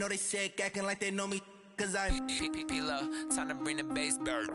know they sick, acting like they know me, cause I'm P-P-P-Lo, time to bring the bass bird.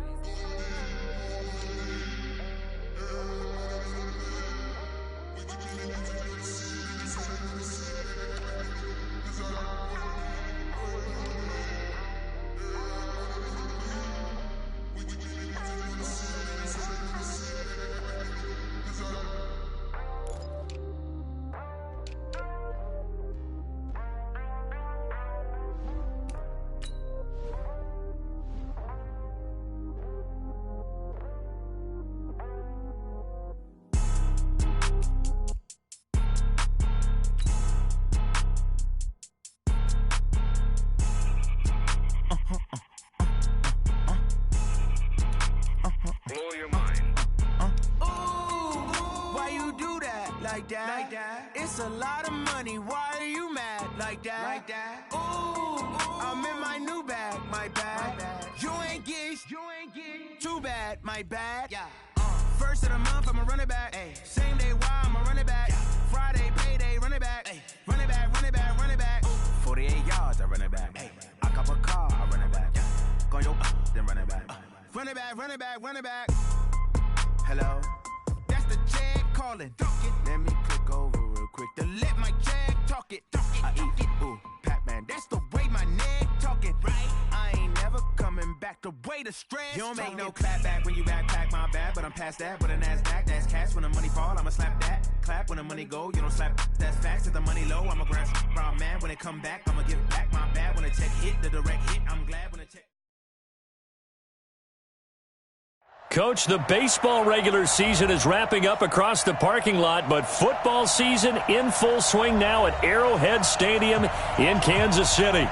It's a lot of money, why are you mad like that? Ooh, I'm in my new bag, my bad. You ain't get too bad, my bad. Yeah. First of the month, I'ma run it back. Ay. Same day, why I'ma run it back. Yeah. Friday, payday, run it back. Ay. Run it back, run it back, run it back. Ooh. 48 yards, I run it back. Ay. I cop a car, I run it back. Yeah. Go yo, then run it back. Run it back, run it back, run it back. Hello? That's the check calling. Let me click over real quick to let my check talk it. I eat it, ooh, Pac-Man. That's the way my neck talking. Right? I ain't never coming back the way the stress. You don't make no clap back when you backpack, my bad, but I'm past that. But a NASDAQ, that's cash. When the money fall, I'ma slap that. Clap when the money go, you don't slap. That's facts. If the money low, I'ma grab brown man. When it come back, I'ma give back my bad. When the check hit, the direct hit, I'm glad when the check. Coach, the baseball regular season is wrapping up across the parking lot, but football season in full swing now at Arrowhead Stadium in Kansas City.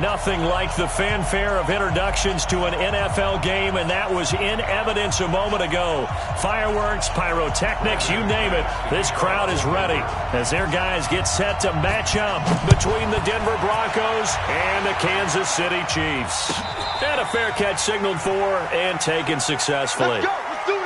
Nothing like the fanfare of introductions to an NFL game, and that was in evidence a moment ago. Fireworks, pyrotechnics, you name it. This crowd is ready as their guys get set to match up between the Denver Broncos and the Kansas City Chiefs. And a fair catch signaled for and taken successfully. Let's go. Let's do it.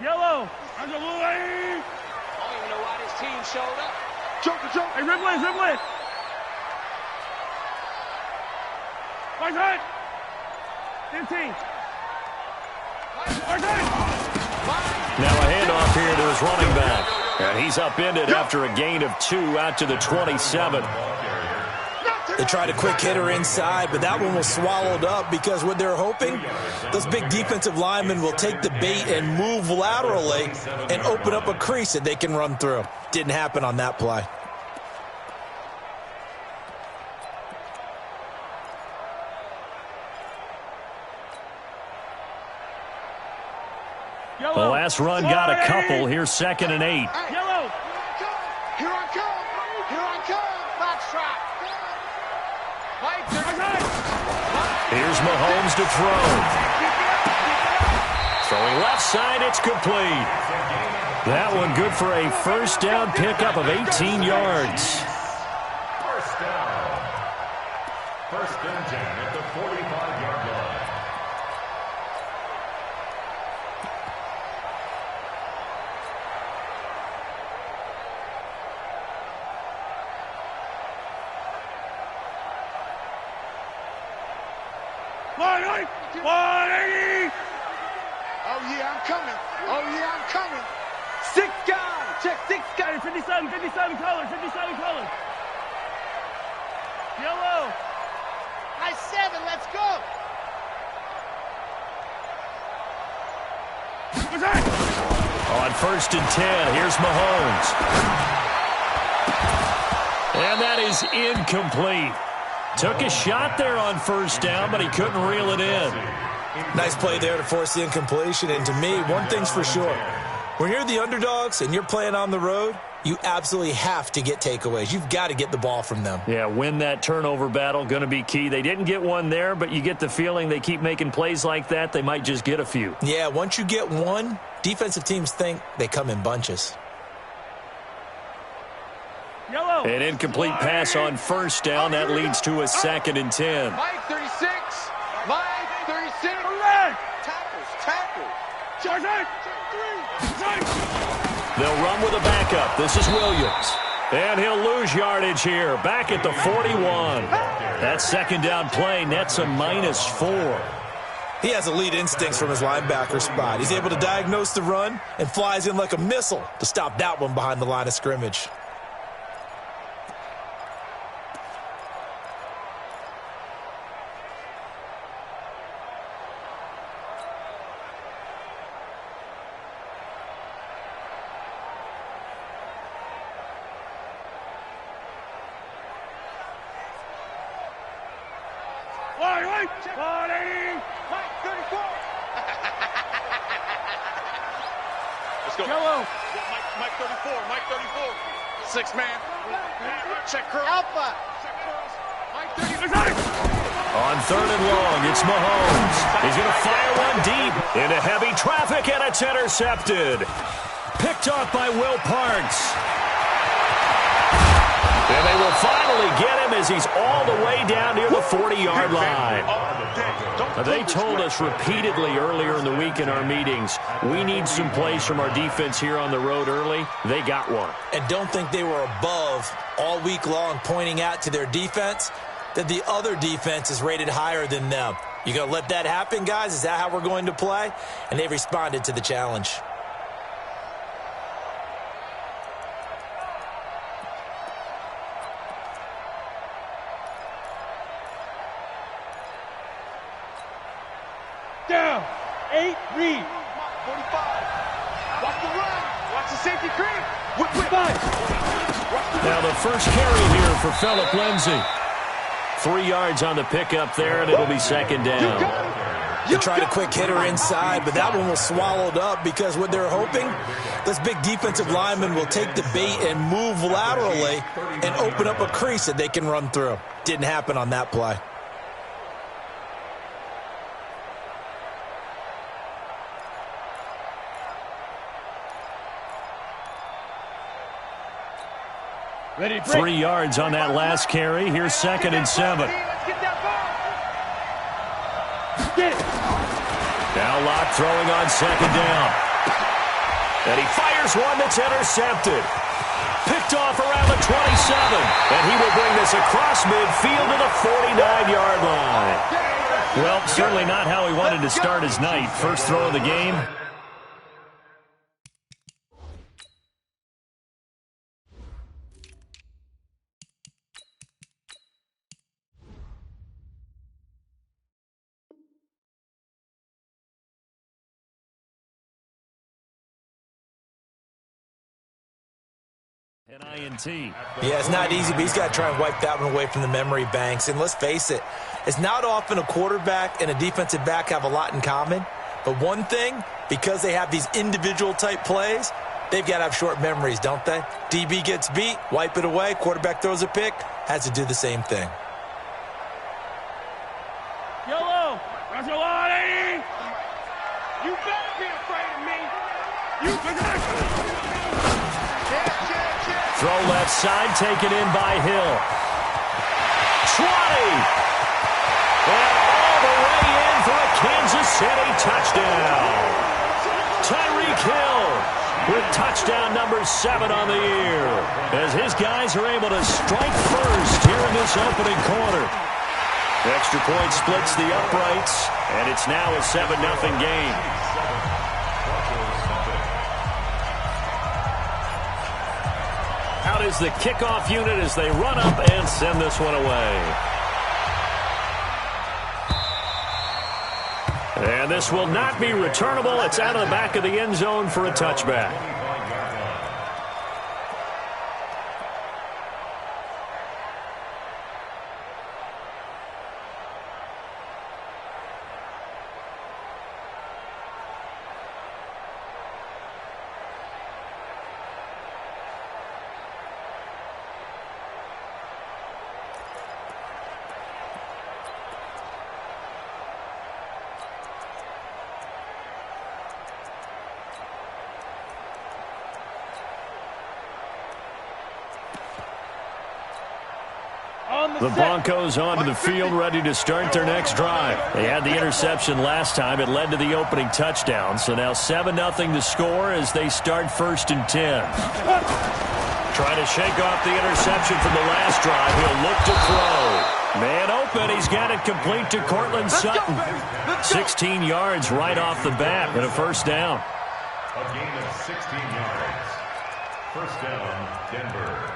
Yellow. I don't even know why this team showed up. Joker. Hey, Riblin. Right side. 15. Right side. Now a handoff here to his running back. And he's upended after a gain of 2 out to the 27. They tried a quick hitter inside, but that one was swallowed up because what they're hoping, those big defensive linemen will take the bait and move laterally and open up a crease that they can run through. Didn't happen on that play. The last run got a couple. Here's 2nd and 8. Yellow. Here I come. Box trap. Here's Mahomes to throw. Throwing left side, it's complete. That one good for a first down pickup of 18 yards. First and 10 at the 45-yard line. Oh, yeah, I'm coming. 6 guys. Check 6 guys. 57 colors. Yellow. High 7, let's go. On 1st and 10, here's Mahomes. And that is incomplete. Took a shot there on 1st down, but he couldn't reel it in. Nice play there to force the incompletion. And to me, one thing's for sure. When you're the underdogs and you're playing on the road, you absolutely have to get takeaways. You've got to get the ball from them. Yeah, win that turnover battle, going to be key. They didn't get one there, but you get the feeling they keep making plays like that, they might just get a few. Yeah, once you get one, defensive teams think they come in bunches. Yellow. An incomplete pass on first down. That leads to a 2nd and 10. Mike 36. Mike 36. Tackles. Charge right. They'll run with a backup. This is Williams. And he'll lose yardage here. Back at the 41. That second down play nets a -4. He has elite instincts from his linebacker spot. He's able to diagnose the run and flies in like a missile to stop that one behind the line of scrimmage. Let's go. Yellow. Mike 34. Mike 34. 6-man. Check curl. Alpha. Check curls. Mike 34. On 3rd and long, it's Mahomes. He's going to fire one deep into heavy traffic, and it's intercepted. Picked off by Will Parks. And they will finally get him as he's all the way down near the 40-yard line. They told us repeatedly earlier in the week in our meetings, we need some plays from our defense here on the road early. They got one. And don't think they were above all week long pointing out to their defense that the other defense is rated higher than them. You going to let that happen, guys? Is that how we're going to play? And they've responded to the challenge. Down. 8, read. 45. Watch the run. Watch the safety creep. Now the first carry here for Phillip Lindsay. 3 yards on the pickup there, and it'll be 2nd down. They tried a quick hitter inside, but that one was swallowed up because what they're hoping, this big defensive lineman will take the bait and move laterally and open up a crease that they can run through. Didn't happen on that play. Ready, 3 yards on that last carry. Here's 2nd and 7. Now Locke throwing on 2nd down. And he fires one that's intercepted. Picked off around the 27. And he will bring this across midfield to the 49-yard line. Well, certainly not how he wanted to start his night. First throw of the game. INT. Yeah, it's not easy, but he's got to try and wipe that one away from the memory banks. And let's face it, it's not often a quarterback and a defensive back have a lot in common. But one thing, because they have these individual type plays, they've got to have short memories, don't they? DB gets beat, wipe it away, quarterback throws a pick, has to do the same thing. Yellow. That's your line, 80. You better be afraid of me. You Throw left side, taken in by Hill. 20. And all the way in for a Kansas City touchdown. Tyreek Hill with touchdown number 7 on the year, as his guys are able to strike first here in this opening quarter. Extra point splits the uprights, and it's now a 7-0 game. Out is the kickoff unit as they run up and send this one away. And this will not be returnable. It's out of the back of the end zone for a touchback. The Broncos onto the field, ready to start their next drive. They had the interception last time. It led to the opening touchdown. So now 7-0 to score as they start 1st and 10. Trying to shake off the interception from the last drive. He'll look to throw. Man open. He's got it complete to Cortland Sutton. 16 yards right off the bat and a 1st down. A gain of 16 yards. 1st down, Denver.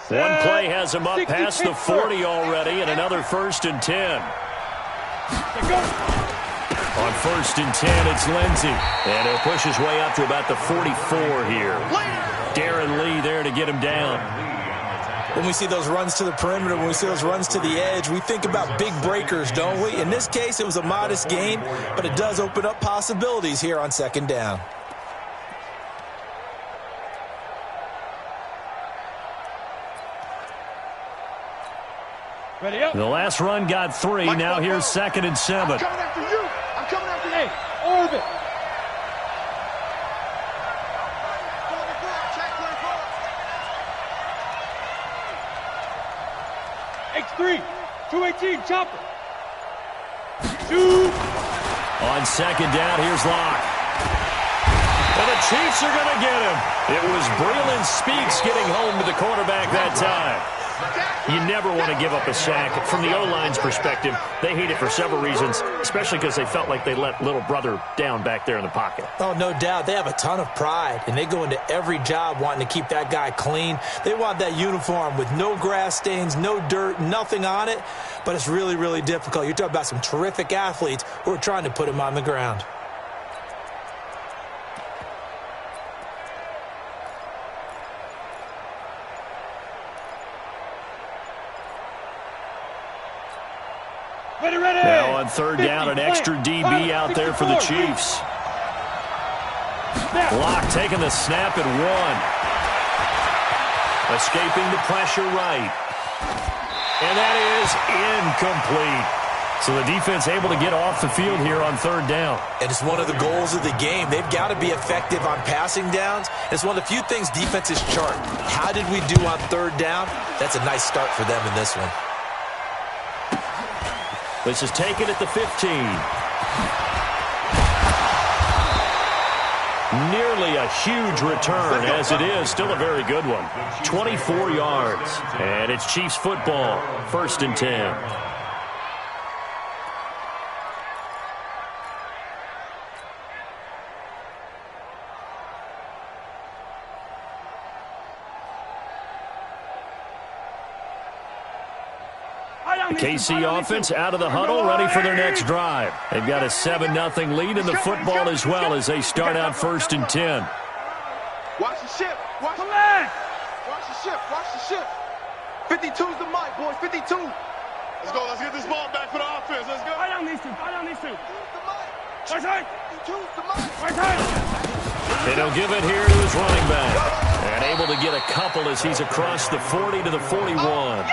One play has him up past the 40 already, and another 1st and 10. On 1st and 10, it's Lindsey. And he'll push his way up to about the 44 here. Darren Lee there to get him down. When we see those runs to the perimeter, when we see those runs to the edge, we think about big breakers, don't we? In this case, it was a modest gain, but it does open up possibilities here on 2nd down. Ready up. The last run got 3. Now here's 2nd and 7. I'm coming after you. I'm coming after you. Hey, orbit. X3, 218, chopper. Shoot. On 2nd down, here's Locke. And the Chiefs are going to get him. It was Breland Speaks getting home to the quarterback that time. You never want to give up a sack. From the O-line's perspective, they hate it for several reasons, especially because they felt like they let little brother down back there in the pocket. Oh, no doubt. They have a ton of pride, and they go into every job wanting to keep that guy clean. They want that uniform with no grass stains, no dirt, nothing on it, but it's really, really difficult. You're talking about some terrific athletes who are trying to put him on the ground. Now on 3rd down, an extra DB out there for the Chiefs. Locke taking the snap at 1. Escaping the pressure right. And that is incomplete. So the defense able to get off the field here on 3rd down. And it's one of the goals of the game. They've got to be effective on passing downs. It's one of the few things defenses chart. How did we do on 3rd down? That's a nice start for them in this one. This is taken at the 15. Nearly a huge return, as it is still a very good one. 24 yards. And it's Chiefs football. 1st and 10. The KC offense out of the huddle, ready for their next drive. They've got a 7-0 lead in the football as well as they start out 1st and 10. Watch the ship. Watch the ship. Watch the ship. 52's the mic, boys. 52. Let's go. Let's get this ball back for the offense. Let's go. I don't need to. Right side. 52's the mic. Right side. And he'll give it here to his running back. And able to get a couple as he's across the 40 to the 41.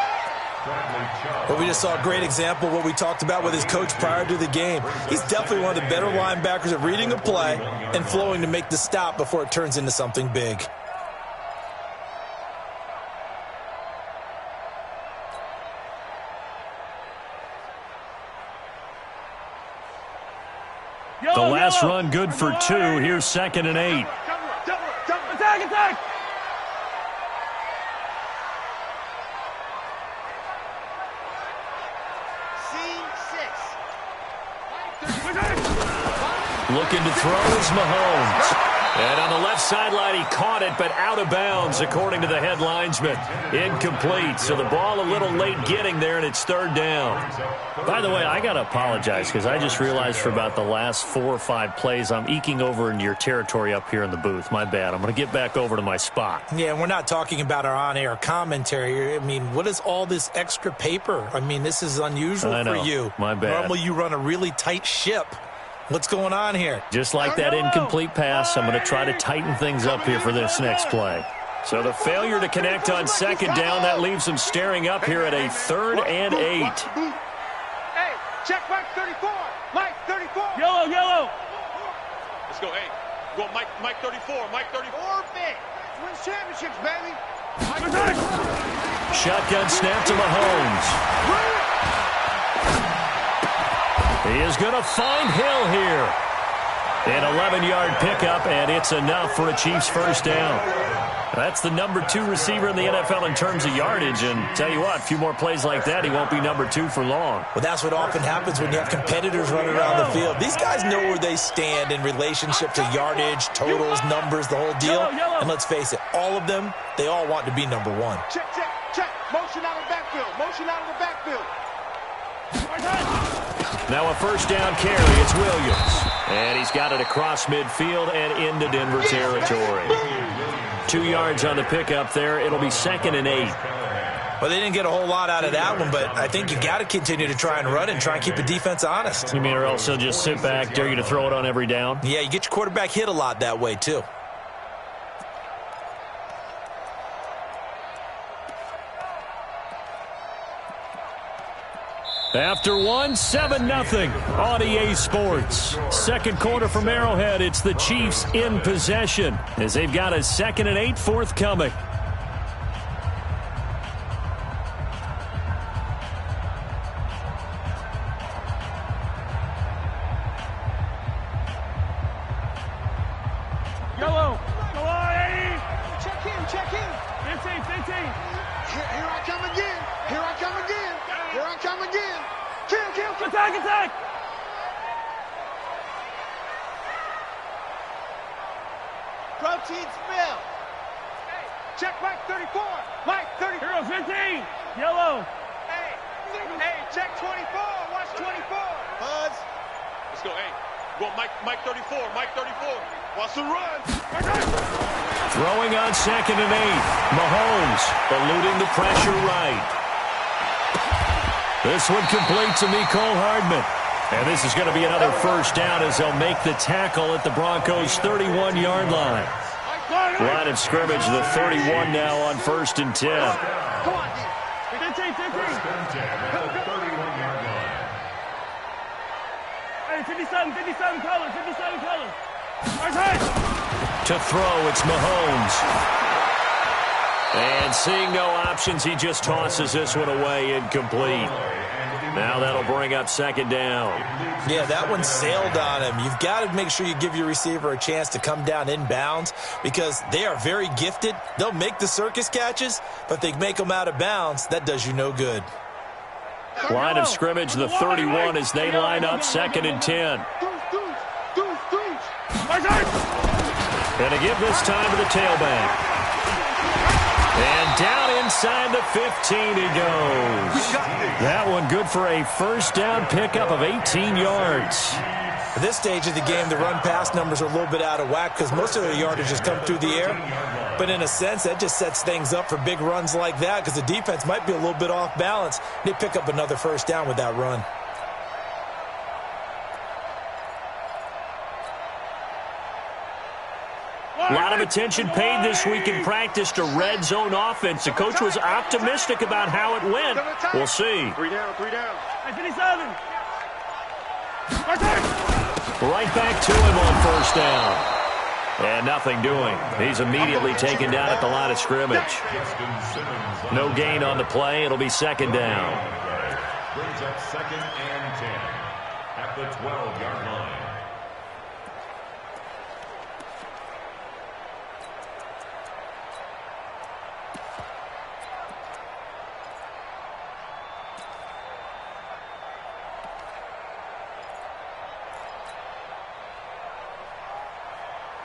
Well, we just saw a great example of what we talked about with his coach prior to the game. He's definitely one of the better linebackers at reading a play and flowing to make the stop before it turns into something big. The last run good for 2. Here's 2nd and 8. Attack! Looking to throw is Mahomes. And on the left sideline, he caught it, but out of bounds, according to the head linesman. Incomplete. So the ball a little late getting there, and it's 3rd down. By the way, I got to apologize because I just realized for about the last 4 or 5 plays, I'm eking over into your territory up here in the booth. My bad. I'm going to get back over to my spot. Yeah, and we're not talking about our on-air commentary. I mean, what is all this extra paper? I mean, this is unusual for you. My bad. Normally you run a really tight ship. What's going on here? Just like that incomplete pass, I'm going to try to tighten things up here for this next play. So the failure to connect on second down, that leaves them staring up here at a 3rd and 8. Hey, check Mike 34. Mike 34. Yellow. Let's go, hey. Go Mike 34. Mike 34. Big. Wins championships, baby. Shotgun snap to Mahomes. He is going to find Hill here. An 11-yard pickup, and it's enough for a Chiefs first down. That's the number 2 receiver in the NFL in terms of yardage, and tell you what, a few more plays like that, he won't be number 2 for long. Well, that's what often happens when you have competitors running around the field. These guys know where they stand in relationship to yardage, totals, numbers, the whole deal. And let's face it, all of them, they all want to be number 1. Check. Motion out of the backfield. Now a first down carry, it's Williams. And he's got it across midfield and into Denver territory. 2 yards on the pickup there. It'll be 2nd and 8. Well, they didn't get a whole lot out of that one, but I think you got to continue to try and run and try and keep the defense honest. You mean or else he'll just sit back, dare you to throw it on every down? Yeah, you get your quarterback hit a lot that way, too. After 1, 7-0 on EA Sports. Second quarter from Arrowhead. It's the Chiefs in possession as they've got a 2nd and 8 forthcoming. Yellow. Go on, Eddie. Check in. 15. Here I come again. Kill. Attack. Protein spill. Hey, check Mike 34. Mike 34. Hero 15. Yellow. Hey, check 24. Watch 24. Buzz. Let's go, hey. Go Mike 34. Watch the run. Throwing on 2nd and 8. Mahomes eluding the pressure right. This one complete to Mecole Hardman. And this is going to be another first down as they'll make the tackle at the Broncos' 31-yard line. Line of scrimmage, the 31 now on 1st and 10. Come on, 15. 31-yard line. Hey, 57 colors. To throw, it's Mahomes. And seeing no options, he just tosses this one away incomplete. Now that'll bring up 2nd down. Yeah, that one sailed on him. You've got to make sure you give your receiver a chance to come down inbounds because they are very gifted. They'll make the circus catches, but they make them out of bounds. That does you no good. Line of scrimmage, the 31 as they line up 2nd and 10. And to give this time to the tailback. And down inside the 15 he goes. That one good for a first down pickup of 18 yards. At this stage of the game, the run-pass numbers are a little bit out of whack because most of their yardage has come through the air. But in a sense, that just sets things up for big runs like that because the defense might be a little bit off balance. They pick up another first down with that run. A lot of attention paid this week in practice to red zone offense. The coach was optimistic about how it went. We'll see. 3 down. 57. Right back to him on first down. And nothing doing. He's immediately taken down at the line of scrimmage. No gain on the play. It'll be 2nd down. Brings up 2nd and 10 at the 12-yard line.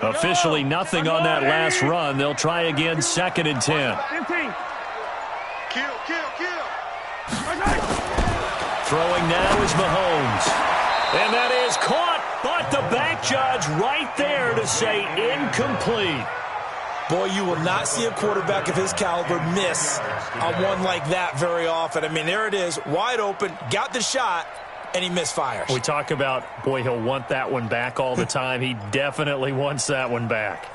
Officially nothing on that last run. They'll try again 2nd and 10. 15. Kill. Throwing now is Mahomes. And that is caught, but the back judge right there to say incomplete. Boy, you will not see a quarterback of his caliber miss on one like that very often. I mean, there it is, wide open, got the shot, and he misfires. We talk about, boy, he'll want that one back all the time. He definitely wants that one back.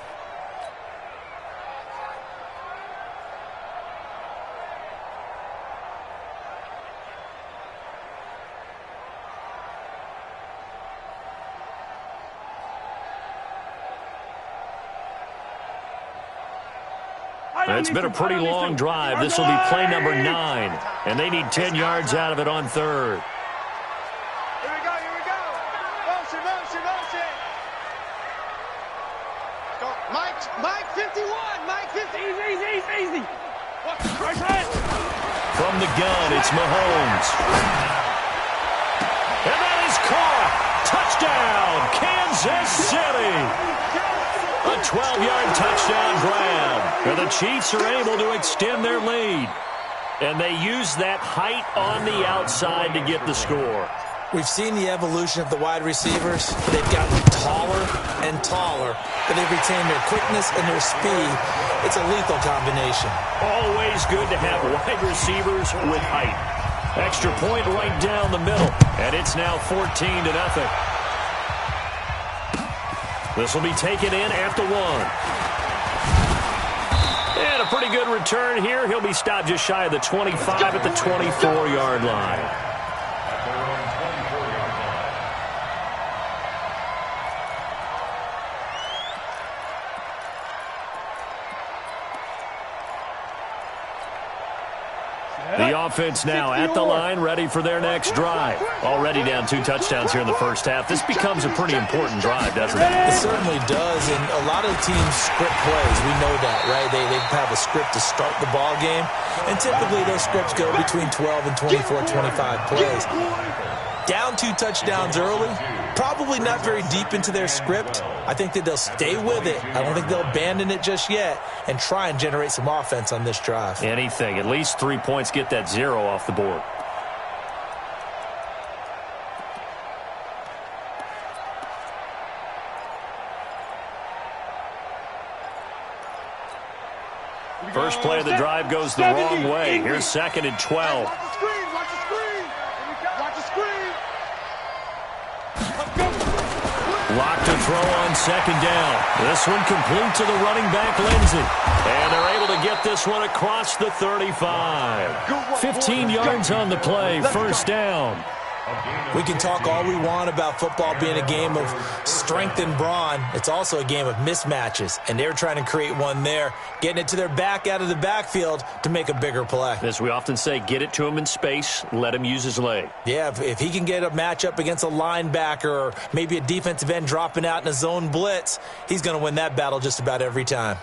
It's been a pretty long drive. This will be play number 9, and they need 10 yards out of it on third. Here we go. Motion. Go. Mike 51. Mike 50. Easy. From the gun, it's Mahomes. And that is caught. Touchdown, Kansas City. A 12-yard touchdown grab. And the Chiefs are able to extend their lead. And they use that height on the outside to get the score. We've seen the evolution of the wide receivers. They've gotten taller and taller, but they've retained their quickness and their speed. It's a lethal combination. Always good to have wide receivers with height. Extra point right down the middle, and it's now 14-0. This will be taken in at the 1. And a pretty good return here. He'll be stopped just shy of the 25 at the 24-yard line. The offense now at the line, ready for their next drive. Already down 2 touchdowns here in the first half. This becomes a pretty important drive, doesn't it? It certainly does, and a lot of teams script plays. We know that, right? They have a script to start the ball game, and typically those scripts go between 12 and 24, 25 plays. Down 2 touchdowns early, probably not very deep into their script. I think that they'll stay with it. I don't think they'll abandon it just yet and try and generate some offense on this drive. Anything. At least 3 points, get that 0 off the board. First play of the drive goes the wrong way. Here's 2nd and 12. Watch the screen. Watch the screen. Locked to throw on 2nd down. This one complete to the running back, Lindsey. And they're able to get this one across the 35. 15 yards on the play, first down. We can talk all we want about football being a game of strength and brawn. It's also a game of mismatches, and they're trying to create one there, getting it to their back out of the backfield to make a bigger play. As we often say, get it to him in space, let him use his leg. Yeah, if he can get a matchup against a linebacker or maybe a defensive end dropping out in a zone blitz, he's going to win that battle just about every time.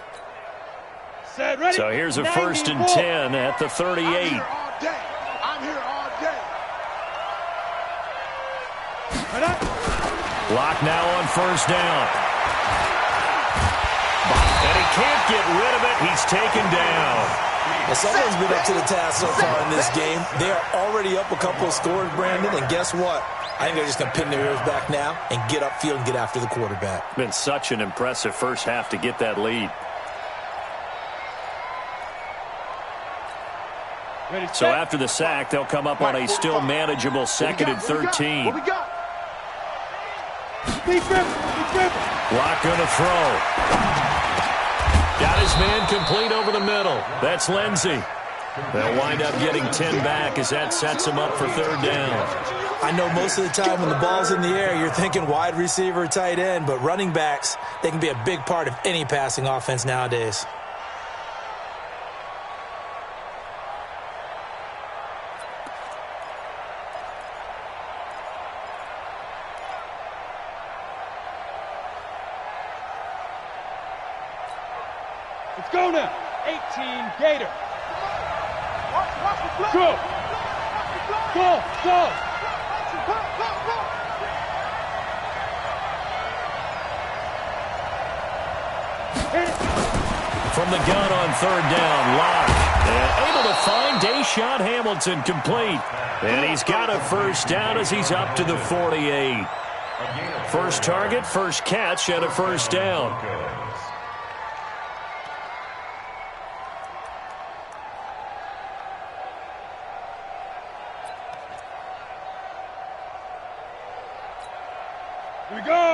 So here's a 1st and 10 at the 38. I'm here all day. Lock now on 1st down. And he can't get rid of it. He's taken down. Well, someone's been up to the task so far in this game. They are already up a couple of scores, Brandon, and guess what? I think they're just going to pin their ears back now and get upfield and get after the quarterback. Been such an impressive first half to get that lead. So after the sack, they'll come up on a still manageable 2nd and 13. What we got? Lock going to throw. Got his man complete over the middle. That's Lindsey. They'll wind up getting 10 back as that sets him up for 3rd down. I know most of the time when the ball's in the air, you're thinking wide receiver, tight end, but running backs, they can be a big part of any passing offense nowadays. Let's go now. 18 Gator. Watch the play. Go. From the gun on 3rd down, Locke. And able to find Deshaun Hamilton complete. And he's got a 1st down as he's up to the 48. First target, first catch, and a 1st down.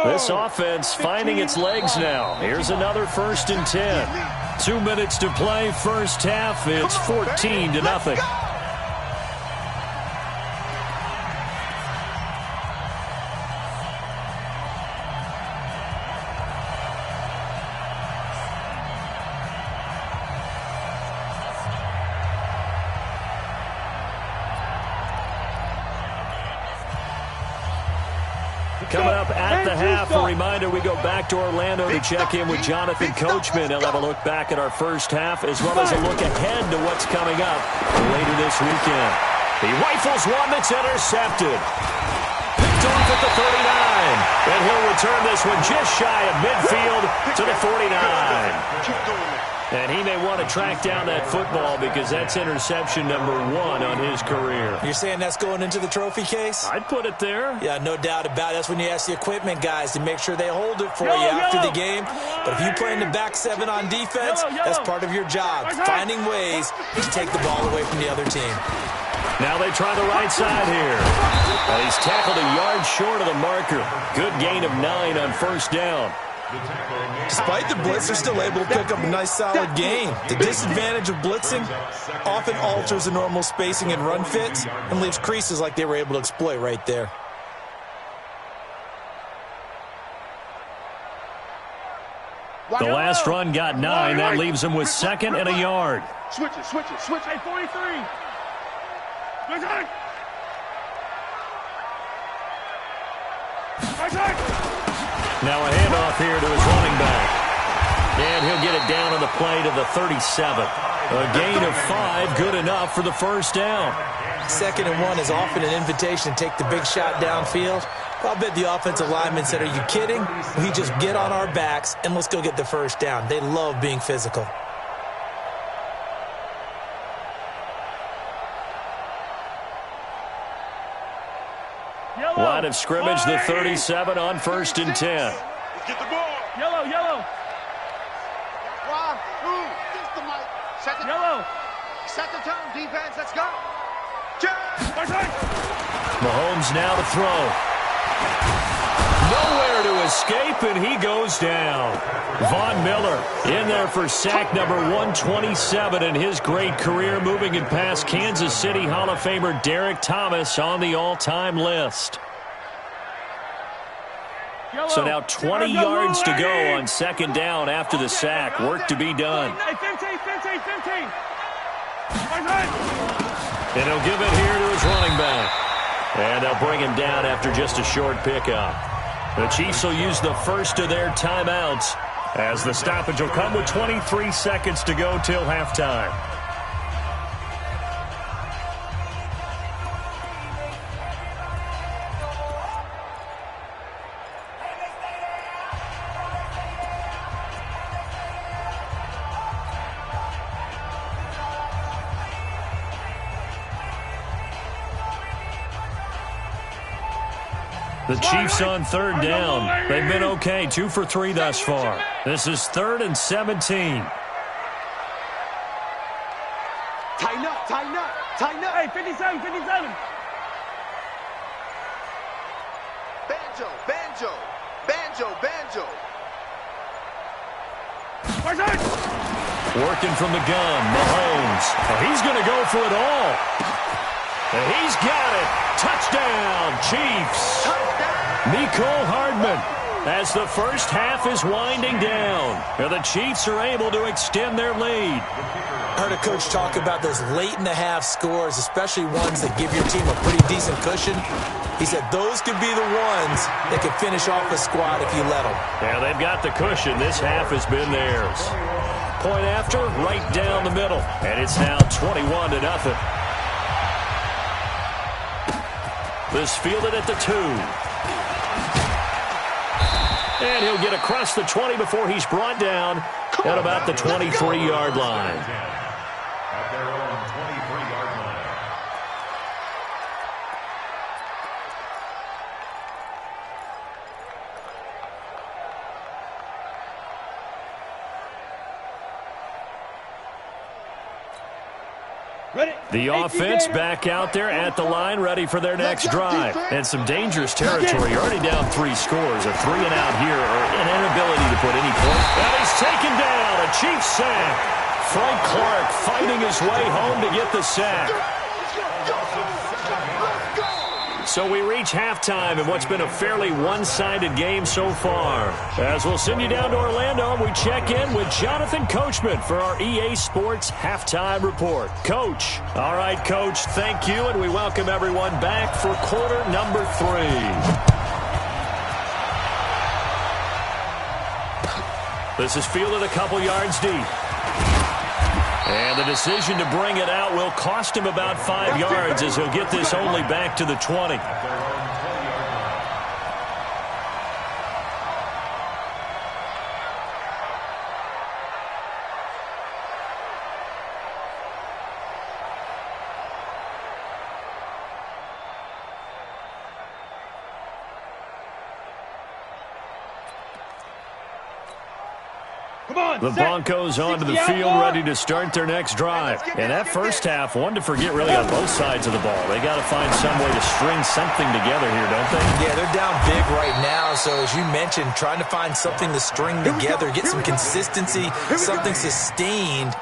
This offense finding its legs now. Here's another 1st and 10. 2 minutes to play, first half. It's 14-0. Coming up at the half, a reminder, we go back to Orlando to check in with Jonathan Coachman. He'll have a look back at our first half as well as a look ahead to what's coming up later this weekend. He rifles one that's intercepted. Picked off at the 39. And he'll return this one just shy of midfield to the 49. And he may want to track down that football because that's interception number 1 on his career. You're saying that's going into the trophy case? I'd put it there. Yeah, no doubt about it. That's when you ask the equipment guys to make sure they hold it for you after the game. But if you play in the back 7 on defense, that's part of your job, finding ways to take the ball away from the other team. Now they try the right side here. And he's tackled a yard short of the marker. Good gain of 9 on first down. Despite the blitz, they're still able to pick up a nice solid gain. The disadvantage of blitzing often alters the normal spacing and run fits and leaves creases like they were able to exploit right there. The last run got 9. That leaves him with 2nd and a yard. Switch it. Hey, 43. Now a handoff here to his running back. And he'll get it down on the play to the 37. A gain of 5, good enough for the first down. 2nd and 1 is often an invitation to take the big shot downfield. I'll bet the offensive lineman said, "Are you kidding? We just get on our backs and let's go get the first down." They love being physical. Line of scrimmage, the 37 on 1st and 10. Let's get the ball. Yellow. Yellow. Set the tone, defense. Let's go. Mahomes now to throw. Nowhere to escape, and he goes down. Von Miller in there for sack number 127 in his great career, moving it past Kansas City Hall of Famer Derek Thomas on the all-time list. So now 20 yards to go on 2nd down after the sack. Work to be done. 15. And he'll give it here to his running back. And they'll bring him down after just a short pickup. The Chiefs will use the first of their timeouts as the stoppage will come with 23 seconds to go till halftime. The Chiefs on 3rd down. They've been okay, 2 for 3 thus far. This is 3rd and 17. Tighten up. Hey, 57. Banjo. Working from the gun, Mahomes. Oh, he's going to go for it all. And he's got it. Touchdown, Chiefs. Mecole Hardman as the first half is winding down. And the Chiefs are able to extend their lead. I heard a coach talk about those late-in-the-half scores, especially ones that give your team a pretty decent cushion. He said those could be the ones that could finish off a squad if you let them. Yeah, they've got the cushion. This half has been theirs. Point after, right down the middle. And it's now 21-0. This fielded at the 2. And he'll get across the 20 before he's brought down at about the 23-yard line. At their own 23-yard line. The offense back out there at the line, ready for their next drive. And some dangerous territory. You're already down 3 scores. A 3-and-out here, or an inability to put any point. And he's taken down. A Chiefs sack. Frank Clark fighting his way home to get the sack. So we reach halftime in what's been a fairly one-sided game so far. As we'll send you down to Orlando, we check in with Jonathan Coachman for our EA Sports Halftime Report. Coach. All right, Coach, thank you, and we welcome everyone back for quarter number 3. This is fielded a couple yards deep. And the decision to bring it out will cost him about 5 yards as he'll get this only back to the 20. The Broncos onto the field, ready to start their next drive. And that first half, one to forget really on both sides of the ball. They got to find some way to string something together here, don't they? Yeah, they're down big right now. So as you mentioned, trying to find something to string together, get some consistency, something sustained,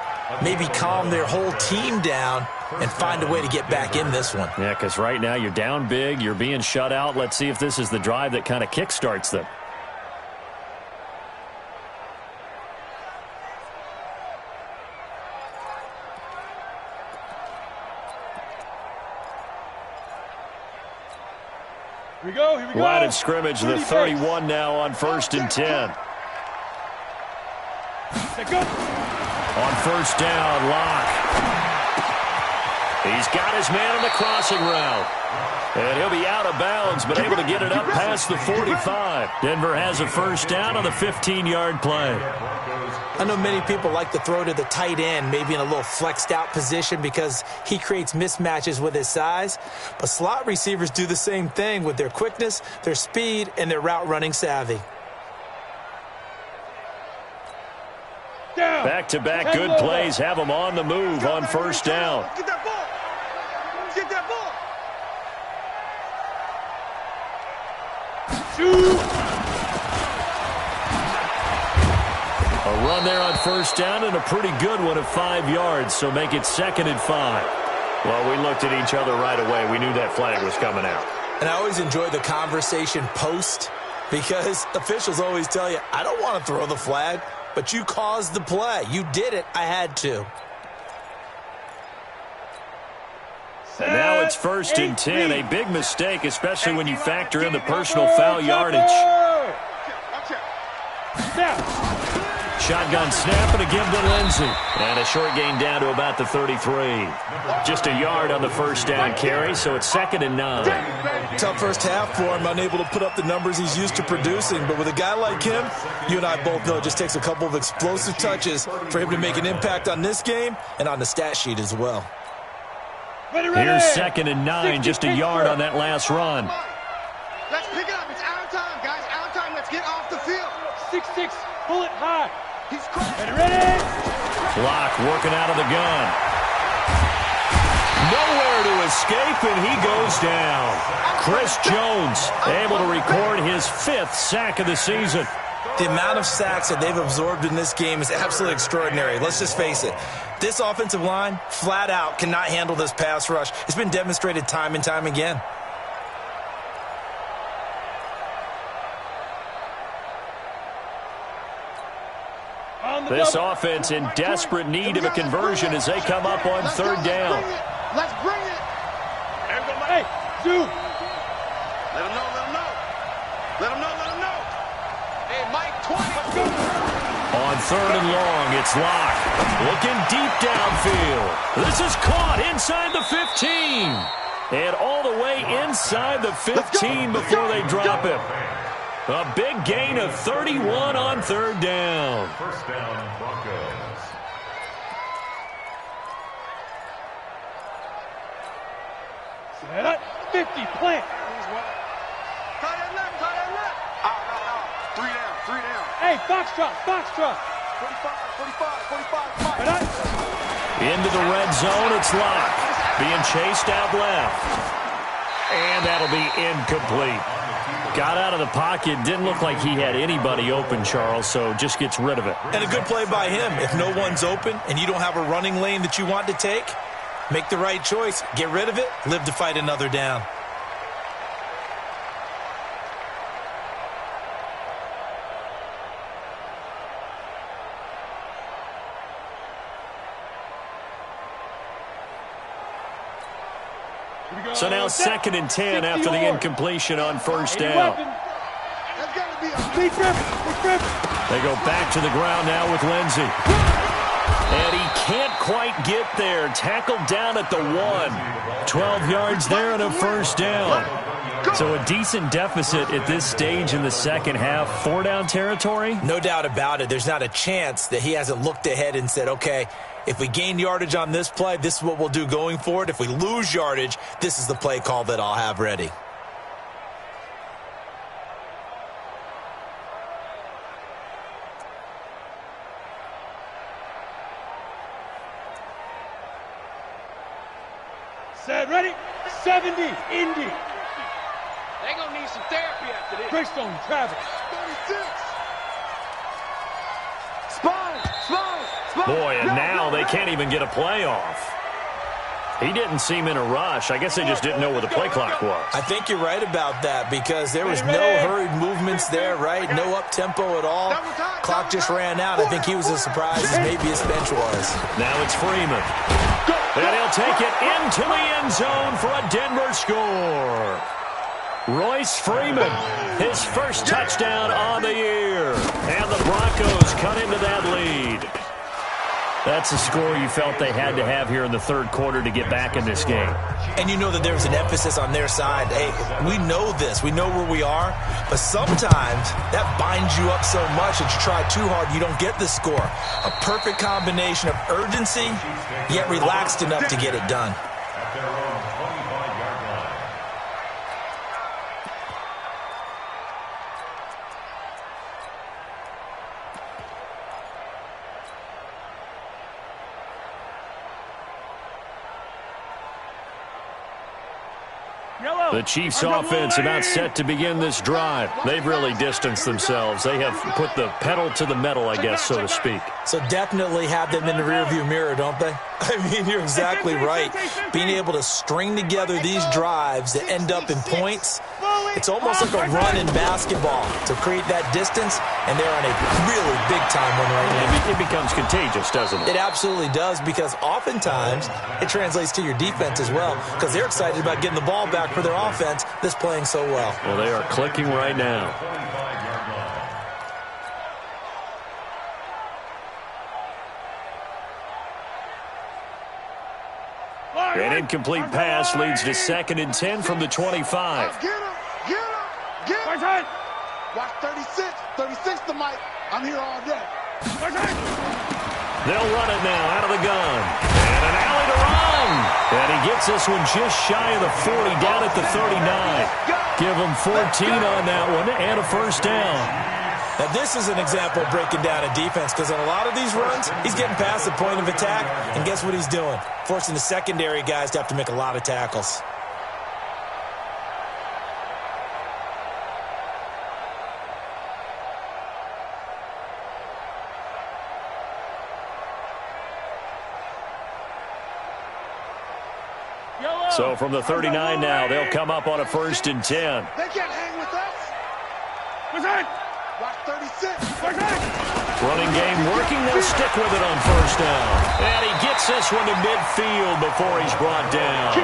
maybe calm their whole team down and find a way to get back in this one. Yeah, because right now you're down big, you're being shut out. Let's see if this is the drive that kind of kickstarts them. Here we go, here we go. Line of scrimmage, the 31 now on 1st and 10. On 1st down, Locke. He's got his man on the crossing route. And he'll be out of bounds, but able to get it up past the 45. Denver has a 1st down on the 15-yard play. I know many people like to throw to the tight end, maybe in a little flexed out position because he creates mismatches with his size. But slot receivers do the same thing with their quickness, their speed, and their route running savvy. Back-to-back good plays have them on the move on 1st down. Get that ball. Get that ball. Shoot. A run there on 1st down and a pretty good one of 5 yards, so make it 2nd and 5. Well, we looked at each other right away. We knew that flag was coming out. And I always enjoy the conversation post because officials always tell you, I don't want to throw the flag, but you caused the play. You did it. I had to. And now it's 1st and 10. A big mistake, especially when you factor in the personal foul yardage. Shotgun snap and a give to Lindsey. And a short gain down to about the 33. Just a yard on the 1st down carry, so it's 2nd and 9. Tough first half for him, unable to put up the numbers he's used to producing. But with a guy like him, you and I both know it just takes a couple of explosive touches for him to make an impact on this game and on the stat sheet as well. Here's 2nd and 9, just a yard on that last run. Let's pick it up. It's our time, guys. Our time. Let's get off the field. 6-6, pull it high. He's cracked. Ready? Locke working out of the gun. Nowhere to escape, and he goes down. Chris Jones able to record his 5th sack of the season. The amount of sacks that they've absorbed in this game is absolutely extraordinary. Let's just face it. This offensive line, flat out, cannot handle this pass rush. It's been demonstrated time and time again. This offense in desperate need of a conversion as they come up on 3rd down. Let's bring it. Hey, Zoo. Let him know, let him know. Let him know, let him know. Hey, Mike, 20. On 3rd and long, it's Locke. Looking deep downfield. This is caught inside the 15. And all the way inside the 15 before they drop him. A big gain of 31 on 3rd down. 1st down, Broncos. Set up, 50, plant. Tie that left, tie that left. Out. 3 down. Hey, box drop. 45. Right up. Into the red zone, it's Locke. Being chased out left. And that'll be incomplete. Got out of the pocket. Didn't look like he had anybody open, Charles, so just gets rid of it. And a good play by him. If no one's open and you don't have a running lane that you want to take, make the right choice. Get rid of it. Live to fight another down. So now 2nd and 10 after the incompletion on 1st down. That's got to be a Big grip. They go back to the ground now with Lindsey. And he can't quite get there. Tackled down at the 1. 12 yards there and a first down. So a decent deficit at this stage in the second half. 4-down territory? No doubt about it. There's not a chance that he hasn't looked ahead and said, okay, if we gain yardage on this play, this is what we'll do going forward. If we lose yardage, this is the play call that I'll have ready. Set, ready? 70, Indy. They gonna need some therapy after this. Brickstone, Travis. 36. Spine. Boy, and now they can't even get a play off. He didn't seem in a rush. I guess they just didn't know where the play clock was. I think you're right about that because there was no hurried movements there, right? No up-tempo at all. Clock just ran out. I think he was as surprised as maybe his bench was. Now it's Freeman. And he'll take it into the end zone for a Denver score. Royce Freeman, his first touchdown on the year. And the Broncos cut into that lead. That's a score you felt they had to have here in the third quarter to get back in this game. And you know that there's an emphasis on their side. Hey, we know this. We know where we are. But sometimes that binds you up so much that you try too hard, you don't get the score. A perfect combination of urgency, yet relaxed enough to get it done. At their own 25-yard line. The Chiefs offense about set to begin this drive. They've really distanced themselves. They have put the pedal to the metal, I guess, so to speak. So definitely have them in the rearview mirror, don't they? I mean, you're exactly right. Being able to string together these drives that end up in points, it's almost like a run in basketball to create that distance, and they're on a really big-time one right now. It becomes contagious, doesn't it? It absolutely does, because oftentimes it translates to your defense as well, because they're excited about getting the ball back for their offense that's playing so well. Well, they are clicking right now. An incomplete pass leads to 2nd and 10 from the 25. Get him. Watch 36. 36 the mic. I'm here all day. They'll run it now out of the gun. And an alley to run. And he gets this one just shy of the 40 down at the 39. Give him 14 on that one and a first down. Now, this is an example of breaking down a defense, because on a lot of these runs, he's getting past the point of attack, and guess what he's doing? Forcing the secondary guys to have to make a lot of tackles. So from the 39 now, they'll come up on a 1st and 10. They can't hang with us. Watch 36. Running game working. They'll stick with it on 1st down. And he gets this one to midfield before he's brought down.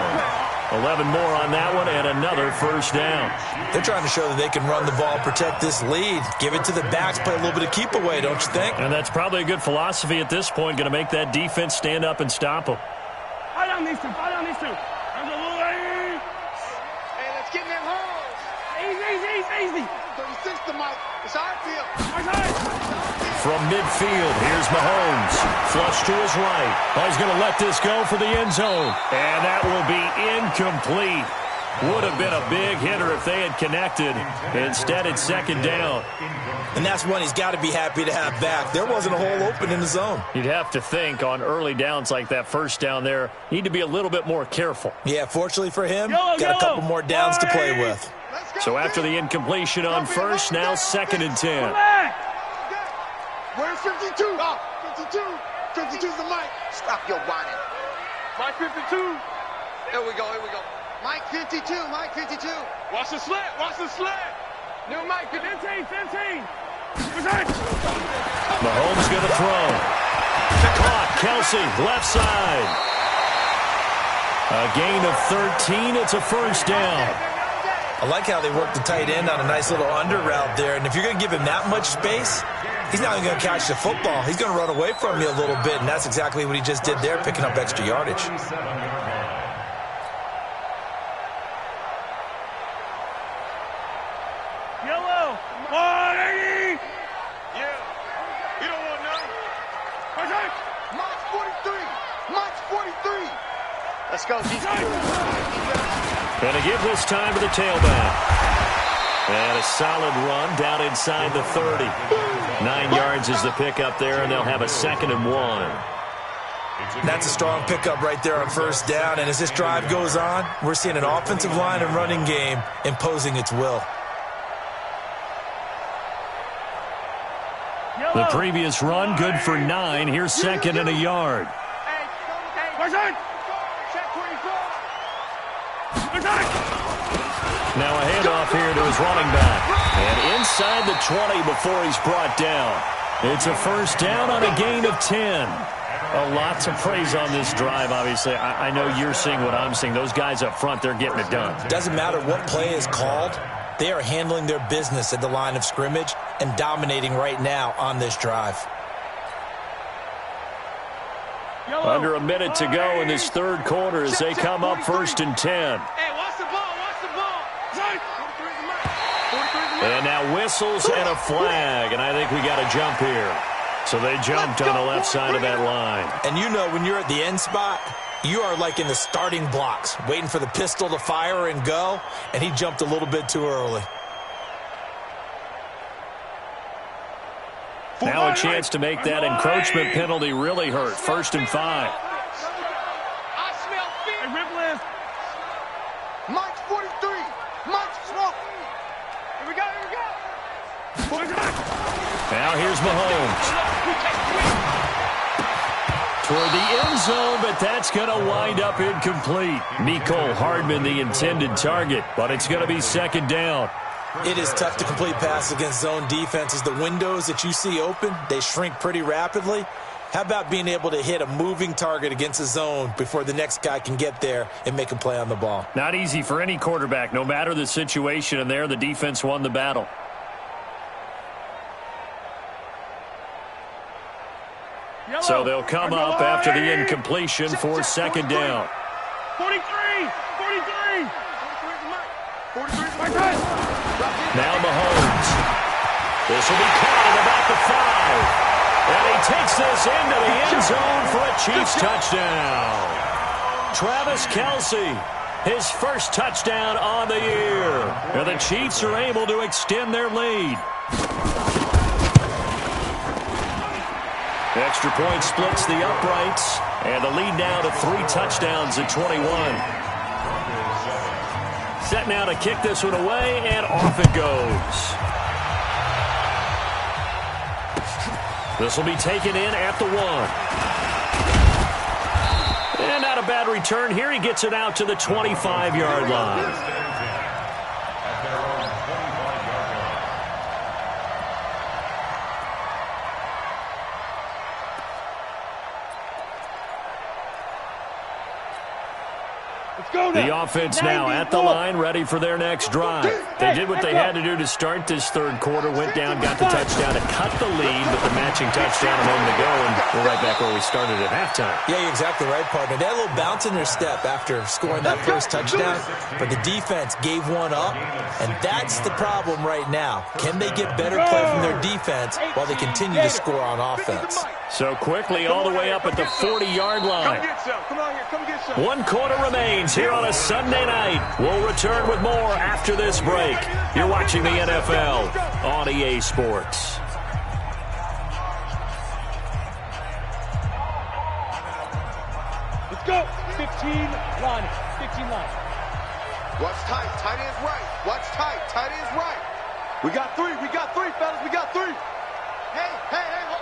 11 more on that one and another 1st down. They're trying to show that they can run the ball, protect this lead. Give it to the backs, play a little bit of keep away, don't you think? And that's probably a good philosophy at this point. Going to make that defense stand up and stop them. Fire down these two. Hey, let's get in that hole. Easy. 36 the mic. It's our field. From midfield, here's Mahomes. Flush to his right. Oh, he's going to let this go for the end zone. And that will be incomplete. Would have been a big hitter if they had connected. Instead, it's 2nd down. And that's one he's got to be happy to have back. There wasn't a hole open in the zone. You'd have to think on early downs like that 1st down there, need to be a little bit more careful. Yeah, fortunately for him, got a couple more downs to play with. So after the incompletion on 1st, now 2nd and 10. Where's 52? 52. 52's the mic. Stop your whining. Mike 52. Here we go. Mike 52. Watch the slant. New Mike 15. Mahomes going to throw. Caught. Kelsey, left side. A gain of 13. It's a 1st down. I like how they work the tight end on a nice little under route there. And if you're going to give him that much space, He's not even going to catch the football. He's going to run away from you a little bit, and that's exactly what he just did there, picking up extra yardage. Yellow, 180. Yeah. You don't want none. Protect. March 43. March 43. Let's go, defense. Going to give this time to the tailback. And a solid run down inside the 30. 9 yards is the pickup there, and they'll have a 2nd and 1. That's a strong pickup right there on first down. And as this drive goes on, we're seeing an offensive line and running game imposing its will. The previous run, good for 9. Here's 2nd and a yard. Now a handoff here to his running back. And inside the 20 before he's brought down. It's a first down on a gain of 10. Lots of praise on this drive, obviously. I know you're seeing what I'm seeing. Those guys up front, they're getting it done. Doesn't matter what play is called. They are handling their business at the line of scrimmage and dominating right now on this drive. Under a minute to go in this third quarter as they come up 1st and 10. Hey, watch the ball, watch the ball. And now whistles and a flag, and I think we got a jump here. So they jumped on the left side of that line. And you know when you're at the end spot, you are like in the starting blocks, waiting for the pistol to fire and go, and he jumped a little bit too early. Now a chance to make that encroachment penalty really hurt. 1st and 5. I smell fear. Hey, rip lift. March 43. March smoke. Here we go, here we go. Now here's Mahomes. Toward the end zone, but that's going to wind up incomplete. Mecole Hardman, the intended target, but it's going to be 2nd down. It is tough to complete passes against zone defenses. The windows that you see open, they shrink pretty rapidly. How about being able to hit a moving target against a zone before the next guy can get there and make a play on the ball? Not easy for any quarterback, no matter the situation, and there the defense won the battle. Yellow. So they'll come up after the incompletion for 2nd down. 43, 43. 43. Now Mahomes. This will be caught at about the 5. And he takes this into the end zone for a Chiefs touchdown. Travis Kelce, his first touchdown on the year. And the Chiefs are able to extend their lead. Extra point splits the uprights. And the lead now to 3 touchdowns at 21. Set now to kick this one away, and off it goes. This will be taken in at the 1. And not a bad return here. He gets it out to the 25-yard line. The offense now at the line, ready for their next drive. They did what they had to do to start this third quarter, went down, got the touchdown to cut the lead, but the matching touchdown a moment ago, and we're right back where we started at halftime. Yeah, you're exactly right, partner. They had a little bounce in their step after scoring that first touchdown, but the defense gave one up, and that's the problem right now. Can they get better play from their defense while they continue to score on offense? So quickly all the way up at the 40-yard line. Come on here, come get some. 1 quarter remains here on a Sunday night. We'll return with more after this break. You're watching the NFL on EA Sports. Let's go. 15 line. 15 line. Watch tight. Tight end's right. Watch tight. Tight end's right. We got 3. We got 3, fellas. We got 3. Hey.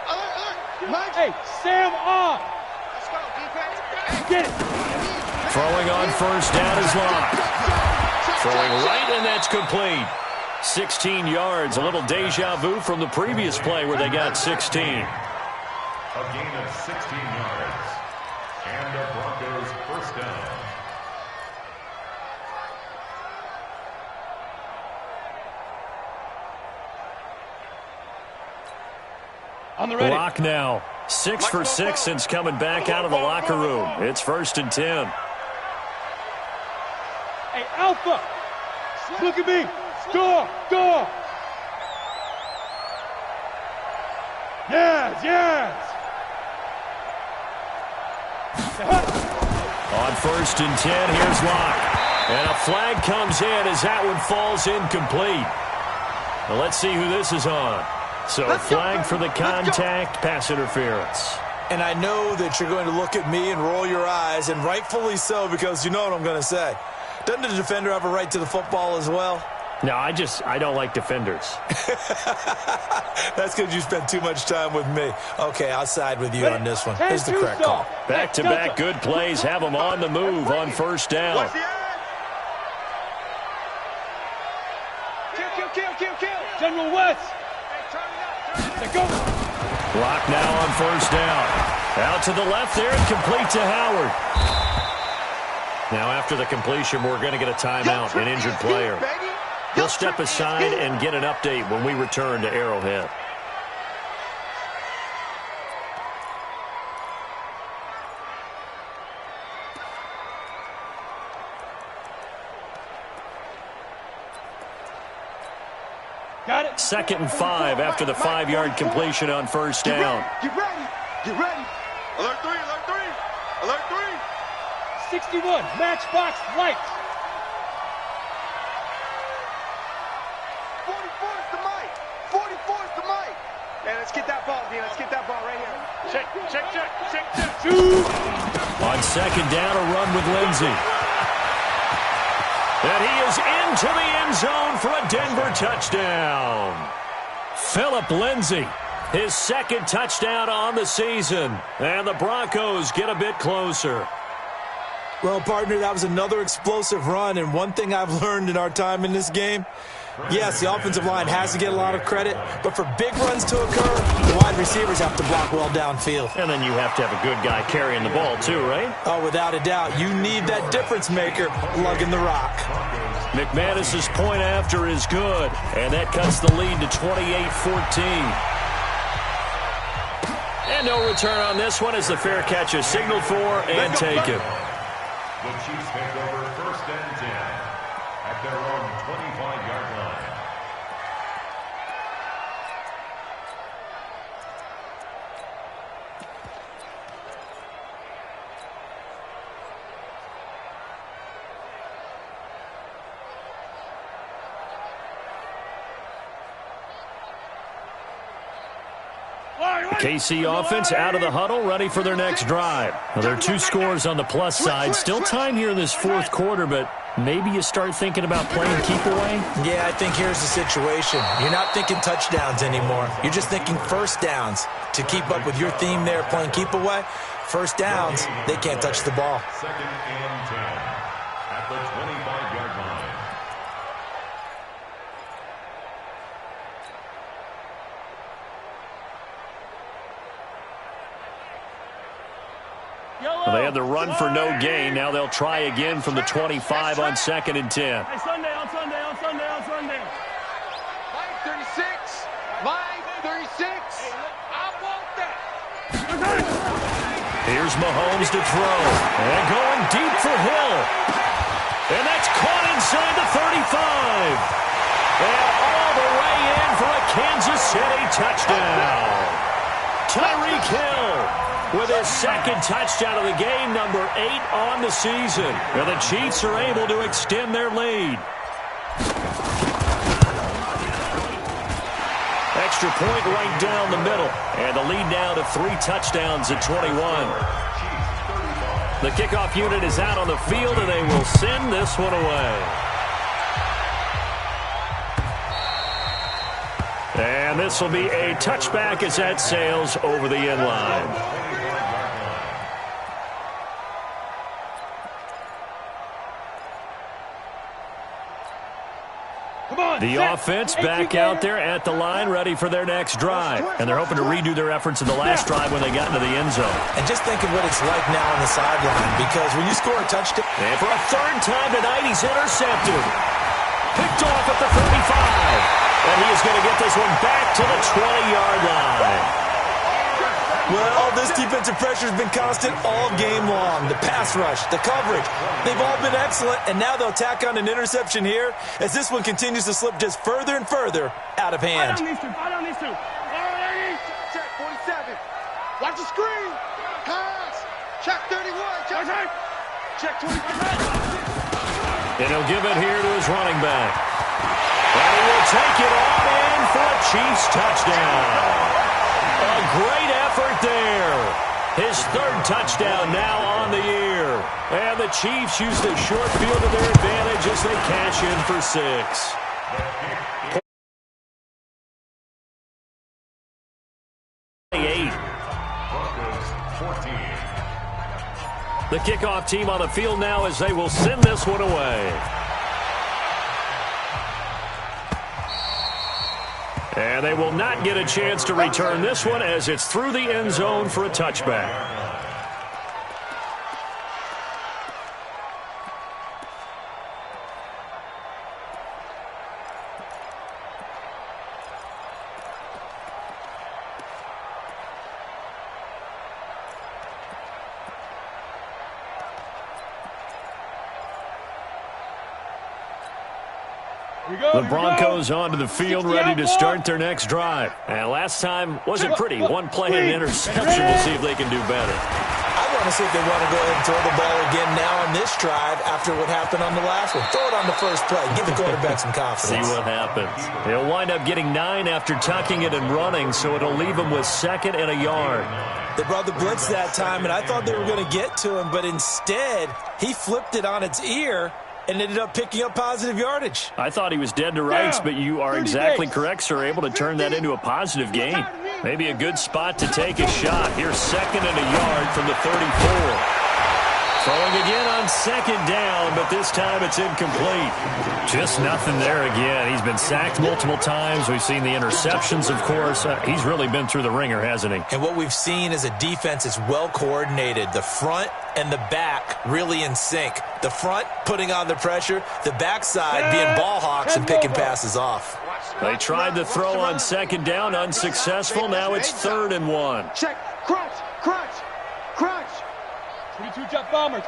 Alert. Mike. Hey, Sam on. Let's go, defense. Hey. Get it. Throwing on first down is Locke. Throwing right, and that's complete. 16 yards, a little deja vu from the previous play where they got 16. A gain of 16 yards. And the Broncos first down. On the ready. Lock now. 6 for 6 since coming back out of the locker room. It's 1st and 10. Hey, Alpha. Look at me. Door. Yes. On 1st and 10, here's Locke. And a flag comes in as that one falls incomplete. Well, let's see who this is on. So flag for the contact, pass interference. And I know that you're going to look at me and roll your eyes, and rightfully so, because you know what I'm going to say. Doesn't the defender have a right to the football as well? No, I don't like defenders. That's because you spent too much time with me. Okay, I'll side with you on this one. Here's the correct call. Back-to-back good plays have them on the move on 1st down. Kill. General West. Go. Lock now on 1st down. Out to the left there and complete to Howard. Now after the completion, we're going to get a timeout, an injured player. He'll step aside and get an update when we return to Arrowhead. Got it. 2nd and 5 after the 5-yard completion on 1st down. Get ready. Alert 3. 61, matchbox lights. 44 is the mic. Man, let's get that ball, Dean. Let's get that ball right here. Check. Shoot. On 2nd down, a run with Lindsey. And he is into the end zone for a Denver touchdown. Phillip Lindsey, his 2nd touchdown on the season. And the Broncos get a bit closer. Well, partner, that was another explosive run, and one thing I've learned in our time in this game, yes, the offensive line has to get a lot of credit, but for big runs to occur, the wide receivers have to block well downfield. And then you have to have a good guy carrying the ball too, right? Oh, without a doubt. You need that difference maker lugging the rock. McManus's point after is good, and that cuts the lead to 28-14. And no return on this one as the fair catch is signaled for and taken. The Chiefs take over 1st and 10 at their own 25-yard line. KC offense out of the huddle, ready for their next drive. Well, there are 2 scores on the plus side. Still time here in this 4th quarter, but maybe you start thinking about playing keep away? Yeah, I think here's the situation. You're not thinking touchdowns anymore. You're just thinking 1st downs. To keep up with your theme there, playing keep away, 1st downs, they can't touch the ball. 2nd and 10 at the 25-yard line. Well, they had the run for no gain. Now they'll try again from the 25 on 2nd and 10. Hey, Sunday. Line 36. I want that. Here's Mahomes to throw. And going deep for Hill. And that's caught inside the 35. And all the way in for a Kansas City touchdown. Tyreek Hill with his 2nd touchdown of the game, number 8 on the season. And the Chiefs are able to extend their lead. Extra point right down the middle. And the lead now to 3 touchdowns at 21. The kickoff unit is out on the field, and they will send this one away. And this will be a touchback as that sails over the end line. The offense back out there at the line, ready for their next drive. And they're hoping to redo their efforts in the last drive when they got into the end zone. And just think of what it's like now on the sideline, because when you score a touchdown... And for a 3rd time tonight, he's intercepted. Picked off at the 35. And he is going to get this one back to the 20-yard line. Well, this defensive pressure has been constant all game long. The pass rush, the coverage, they've all been excellent, and now they'll tack on an interception here as this one continues to slip just further and further out of hand. Fight on these two. Check 47. Watch the screen. Pass. Check 31. Check 25. And he'll give it here to his running back. And he will take it on in for a Chiefs touchdown. A great effort there. His third touchdown now on the year. And the Chiefs use the short field to their advantage as they cash in for 6. The kickoff team on the field now as they will send this one away. And they will not get a chance to return this one as it's through the end zone for a touchback. The Broncos onto the field, ready to start their next drive. And last time wasn't pretty. One play and an interception. We'll see if they can do better. I want to see if they want to go ahead and throw the ball again now on this drive after what happened on the last one. Throw it on the first play. Give the quarterback some confidence. See what happens. He'll wind up getting 9 after tucking it and running, so it'll leave him with 2nd and a yard. They brought the blitz that time, and I thought they were going to get to him, but instead he flipped it on its ear and ended up picking up positive yardage. I thought he was dead to rights, but you are exactly correct, sir. Able to turn that into a positive gain. Maybe a good spot to take a shot. Here's 2nd and a yard from the 34. Throwing again on 2nd down, but this time it's incomplete. Just nothing there again. He's been sacked multiple times. We've seen the interceptions, of course. He's really been through the ringer, hasn't he? And what we've seen is a defense that's well coordinated. The front and the back really in sync. The front putting on the pressure, the backside being ball hawks and picking passes off. They tried to throw on 2nd down, unsuccessful. Now it's 3rd and 1. Check. Crunch. 22 jet bomber.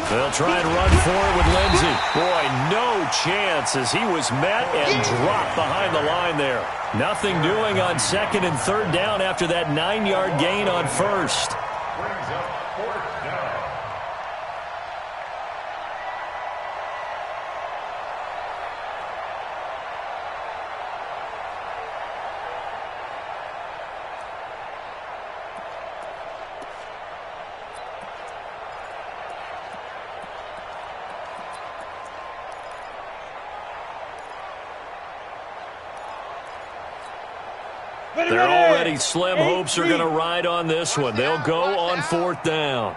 They'll try and run for it with Lindsey. Boy, no chance as he was met and dropped behind the line there. Nothing doing on 2nd and 3rd down after that 9-yard gain on 1st. Brings up 4th down. They're already slim. Hopes are going to ride on this one. They'll go on 4th down.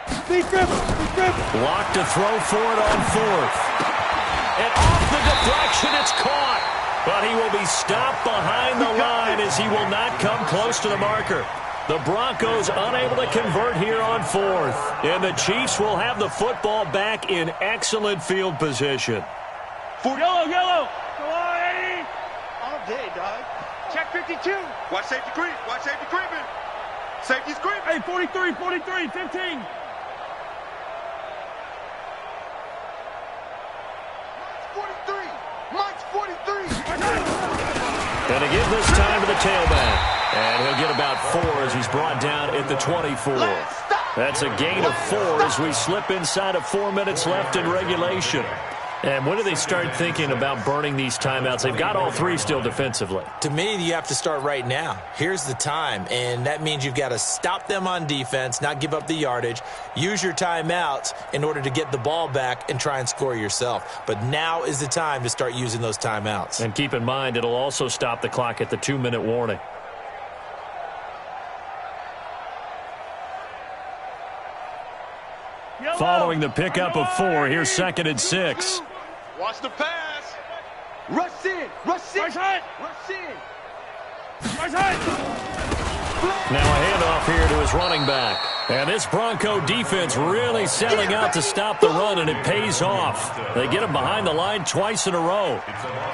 Blocked to throw for it on 4th. And off the deflection, it's caught. But he will be stopped behind the line as he will not come close to the marker. The Broncos unable to convert here on 4th. And the Chiefs will have the football back in excellent field position. Yellow. Go on, Eddie. All day, dog. Check 52. Watch safety creeping. Safety's creeping. Hey, 43, 15. Mike's 43. And to give this time to the tailback. And he'll get about 4 as he's brought down at the 24. That's a gain of 4 as we slip inside of 4 minutes left in regulation. And when do they start thinking about burning these timeouts? They've got all 3 still defensively. To me, you have to start right now. Here's the time, and that means you've got to stop them on defense, not give up the yardage, use your timeouts in order to get the ball back and try and score yourself. But now is the time to start using those timeouts. And keep in mind, it'll also stop the clock at the 2-minute warning. Following the pickup of 4, here's 2nd and 6. Watch the pass. Rush in. Now a handoff here to his running back. And this Bronco defense really selling out to stop the run, and it pays off. They get him behind the line twice in a row.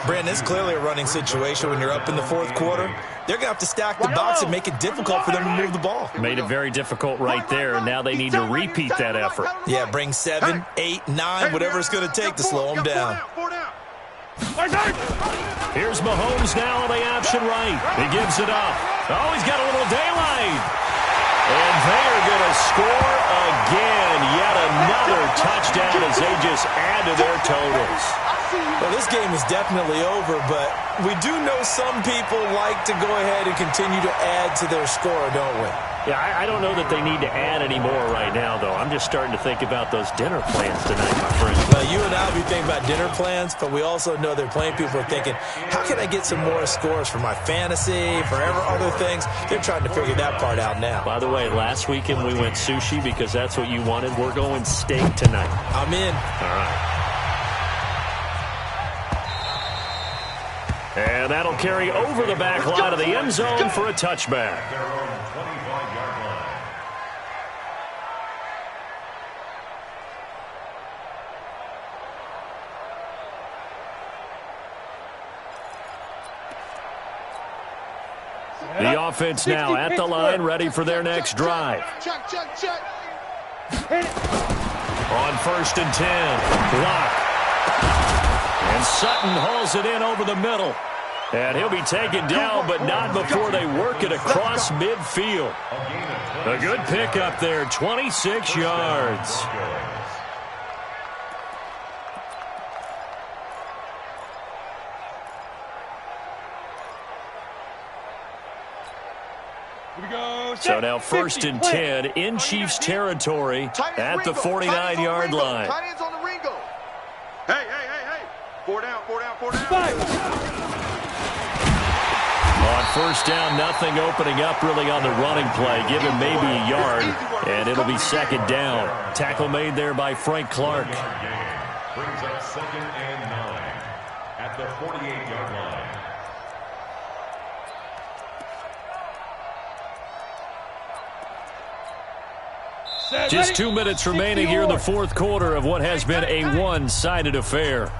Brandon, it's clearly a running situation when you're up in the fourth quarter. They're going to have to stack the box and make it difficult for them to move the ball. Made it very difficult right there, and now they need to repeat that effort. Yeah, bring 7, 8, 9, whatever it's going to take to slow them down. Here's Mahomes now on the option right. He gives it up. Oh, he's got a little daylight. And they are going to score again. Yet another touchdown as they just add to their totals. Well, this game is definitely over, but we do know some people like to go ahead and continue to add to their score, don't we? Yeah, I don't know that they need to add any more right now, though. I'm just starting to think about those dinner plans tonight, my friend. Well, you and I will be thinking about dinner plans, but we also know they're playing people are thinking, how can I get some more scores for my fantasy, for other things? They're trying to figure that part out now. By the way, last weekend we went sushi because that's what you wanted. We're going steak tonight. I'm in. All right. And that'll carry over the back line of the end zone for a touchback. The offense now at the line, ready for their next drive. Check, check, check. On 1st and 10, block. And Sutton hauls it in over the middle. And he'll be taken down, but not before they work it across midfield. A good pickup there, 26 yards. So now 1st and 10 in Chiefs territory at the 49-yard line. Tight ends on the Ringo. Hey. 4 down. On 1st down, nothing opening up really on the running play. Give him maybe a yard, and it'll be 2nd down. Tackle made there by Frank Clark. Brings up 2nd and 9 at the 48-yard line. Just 2 minutes remaining here in the fourth quarter of what has been a one-sided affair.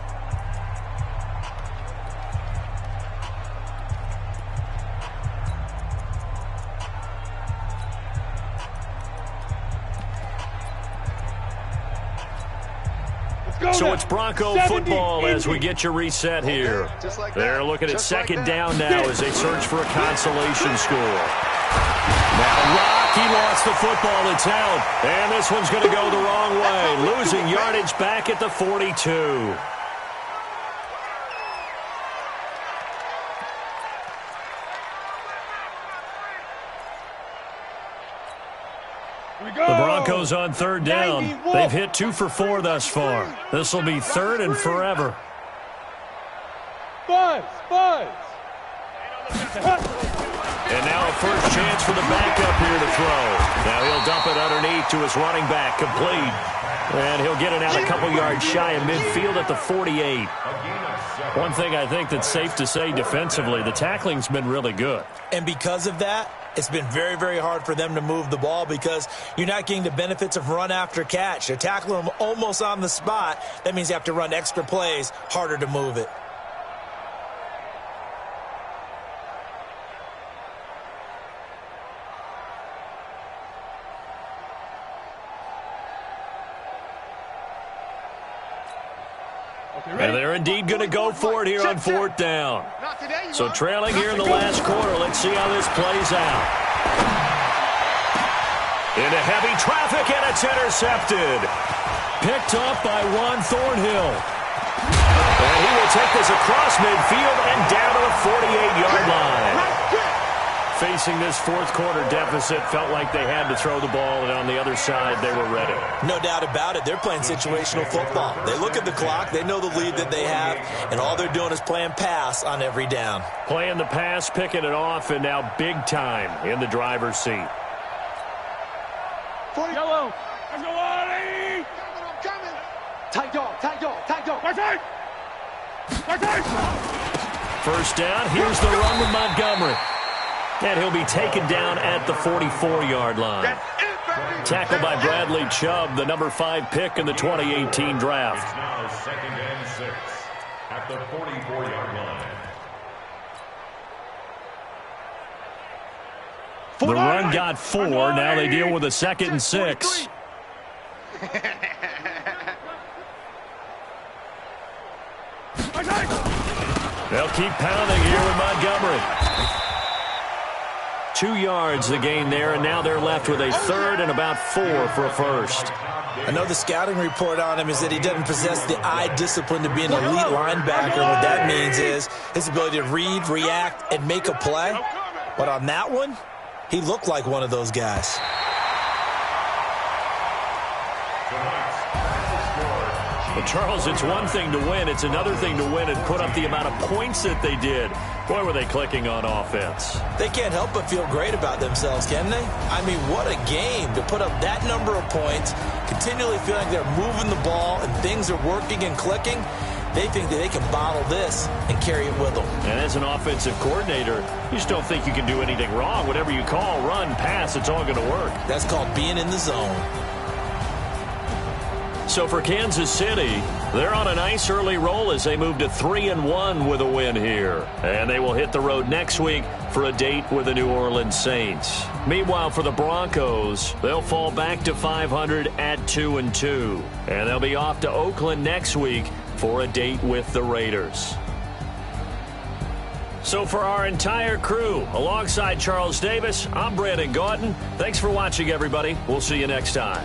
So it's Bronco football as we get your reset here. They're looking at 2nd down now as they search for a consolation score. Now Rock, he lost the football. It's out. And this one's going to go the wrong way. Losing yardage back at the 42. The Broncos on 3rd down. They've hit 2 for 4 thus far. This will be 3rd and forever. Buzz. And now a first chance for the backup here to throw. Now he'll dump it underneath to his running back, complete. And he'll get it out a couple yards shy of midfield at the 48. One thing I think that's safe to say defensively, the tackling's been really good. And because of that, it's been very, very hard for them to move the ball because you're not getting the benefits of run after catch. They're tackling them almost on the spot. That means you have to run extra plays, harder to move it. And they're indeed going to go for it here on 4th down. So trailing here in the last quarter. Let's see how this plays out. Into heavy traffic, and it's intercepted. Picked up by Juan Thornhill. And he will take this across midfield and down to the 48-yard line. Facing this fourth quarter deficit, felt like they had to throw the ball, and on the other side, they were ready. No doubt about it. They're playing situational football. They look at the clock, they know the lead that they have, and all they're doing is playing pass on every down. Playing the pass, picking it off, and now big time in the driver's seat. Yellow. Let's go, Artie. I'm coming. Tight dog. Right side. 1st down, here's the run with Montgomery. And he'll be taken down at the 44-yard line. Tackled by Bradley Chubb, the number 5 pick in the 2018 draft. It's now 2nd and 6 at the 44-yard line. The run got 4. Now they deal with a 2nd and 6. They'll keep pounding here with Montgomery. 2 yards the gain there, and now they're left with a 3rd and about 4 for a first. I know the scouting report on him is that he doesn't possess the eye discipline to be an elite linebacker. What that means is his ability to read, react, and make a play. But on that one, he looked like one of those guys. Well, Charles, it's one thing to win. It's another thing to win and put up the amount of points that they did. Boy, were they clicking on offense. They can't help but feel great about themselves, can they? I mean, what a game to put up that number of points, continually feeling they're moving the ball and things are working and clicking. They think that they can bottle this and carry it with them. And as an offensive coordinator, you just don't think you can do anything wrong. Whatever you call, run, pass, it's all going to work. That's called being in the zone. So for Kansas City, they're on a nice early roll as they move to 3-1 with a win here. And they will hit the road next week for a date with the New Orleans Saints. Meanwhile, for the Broncos, they'll fall back to 500 at 2-2. And they'll be off to Oakland next week for a date with the Raiders. So for our entire crew, alongside Charles Davis, I'm Brandon Gautin. Thanks for watching, everybody. We'll see you next time.